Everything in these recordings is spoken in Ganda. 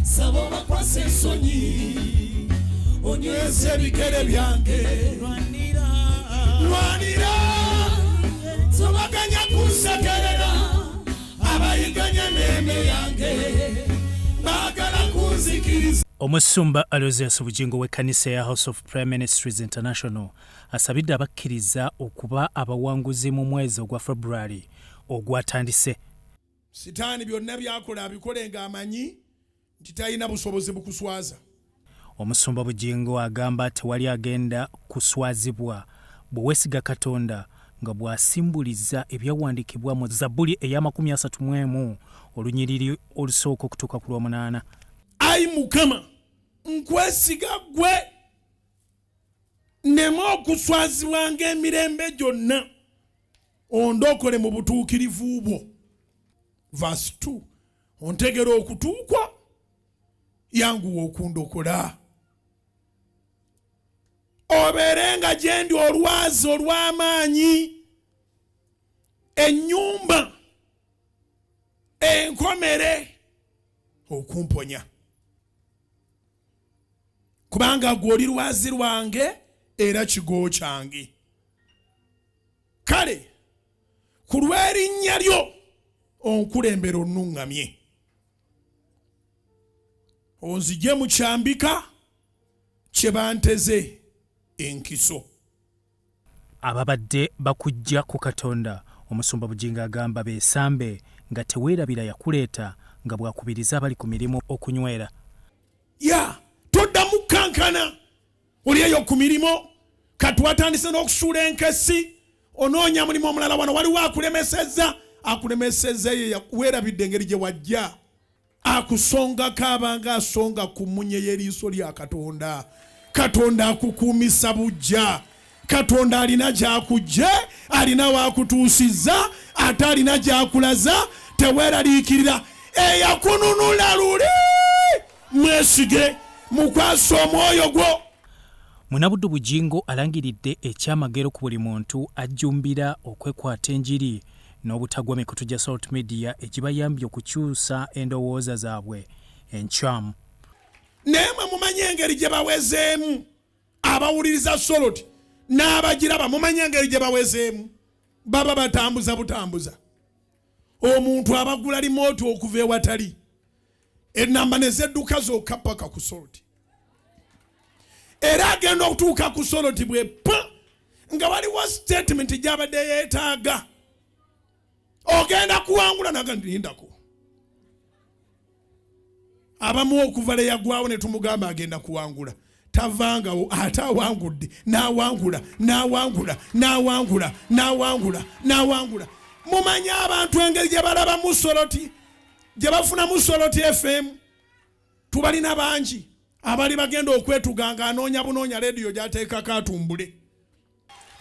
sabo bakwase ensonyi onyweze bigere byange lwanira sobaganya kunsekerera abayiganya n'eme yange bagala kunzikiriza. Omusumba Bujjingo w'ekkanisa ya House of Prayer Ministries International asabidde abakkiriza okuba abawanguzi mu mwezi ogwa February ogwatandise. Sitaani byonna byakola abikole ng'amanyi nti talina busobozi bukuswaza. Omusumba Bujjingo agamba tewali agenda kuswazibwa bwe weesiga Katonda nga bw'asimbuliza ebyawandiikibwa mu Zabbuli eya 31 olunyiriri olusooka okutuuka ku lw'omunaana. Ayi Mukama nkwesiga gwe nneme okuswazibwa ng'emirembe gyonna ondokole mu butuukirivu bwo. Verse 2 ontegera okutuukwa yanguwa okundokola obeerenga gye ndi olwazi olw'amaanyi ennyumba enkomere okumponya kubanga gw'oli lwazi lwange era kigo kyange. Kale ku lw'erinnya lyo onkulembera onnuŋŋamye onzigye mu kyambika kye banteze enkiso. Ababadde bakujja ku Katonda Omusumba Bujjingo agamba beesambe nga teweerabira yakuleeta nga bwakubiriza abali ku mirimu okunywera. Toddamu kankana oli eyo ku mirimu kati watandise n'okusuula enkesi onoonya mulimu omulala wano waliwo akulemesezza ye weerabidde engeri gye wajja akusongako abanga asonga ku mmunye y'eriiso lya Katonda. Katonda akukuumisa bujja. Katonda alina gy'akujje, alina waakutuusizza, ate alina gy'akulaza. Teweeraliikirira eyakununula luli mwesige mukwasa omwoyo gwo. Munabuddu Bujjingo alangiridde ekyamagero ku buli muntu ajjumbira okwekwata enjiri n'obutagwa mikutu gya Salt Media ekibayambye okukyusa endowooza zaabwe enkyamu. Neemwe mumanye engeri gye bawezeemu abawuliriza Salt n'abagiraba mumanye engeri gye bawezeemu baba batambuza butambuza. Omuntu abagula limooti okuva ewatali ennamba ne zedduka zokka paka ku Salt era agenda okutuuka ku Salt bwe pa nga waliwo statement gy'abadde yeetaaga ogenda kuwangula naga ndindako abamu okuva le yagwawo ne tumugamba agenda kuwangula tavangawo ate awangudde n'awangula. Mumanye abantu engeri gye balaba mu Soloti gye bafuna mu Soloti FM tubalina bangi abali bagenda okwetuganga anoonya bunoonya rediyo gy'ateekako atumbule.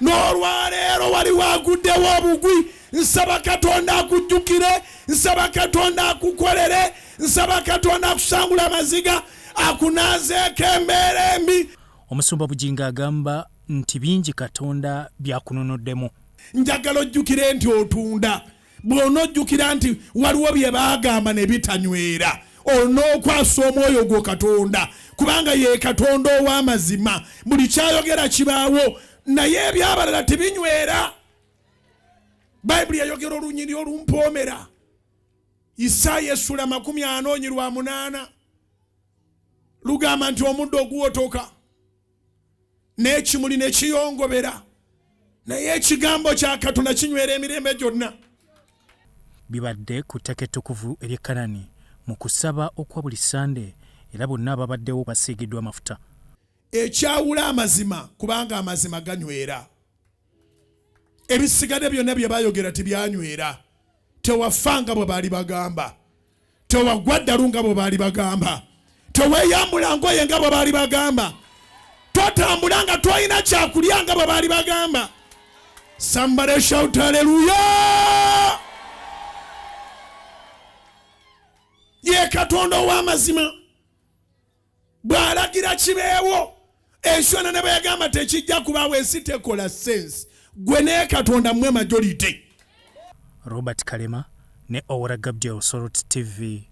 N'olwaleero wali waguddewo obugwi. Nsaba Katonda akujjukire, nsaba Katonda akukolere, nsaba Katonda akusangula amaziga akunaazeeko embeera embi. Omusumba Bujjingo agamba nti bingi Katonda byakunonoddemu. Njagala ojjukire nti otunda. Bw'onojjukira nti waliwo bye baagamba ne bitanywera onookwasa omwoyo gwo Katonda kubanga ye Katonda ow'amazima. Buli kyayogera kibaawo naye ebyabalala tebinywera. Bayibuli yayogera olunyiri olumpoomera. Isaaya essula 40:8 lugamba nti omuddo oguwotoka n'ekimuli ne kiyongobera naye ekigambo kya Katonda kinywera emirembe gyonna. Bibadde ku ttaka ettukuvu ery'e Kanani mu kusaba okwa buli Sande era bonna ababaddewo basiigiddwa amafuta. Ekyawula amazima kubanga amazima ganywera. Ebisigadde byonna bye bayogera tibyanywera. Tewafanga bwe baali bagamba. Tewagwa ddalu nga bwe baali bagamba. Teweeyambula ngoye nga bwe baali bagamba. Totambula nga twalina kyakulya nga bwe baali bagamba. Somebody shout hallelujah! Ye Katonda ow'amazima bw'alagira kibeewo enswana ne bwe yagamba tekijja kubaawo ensi tekola sense. Gwe ne Katonda mmwe majority. Robert Kalema ne Owera Gabdia Salt TV.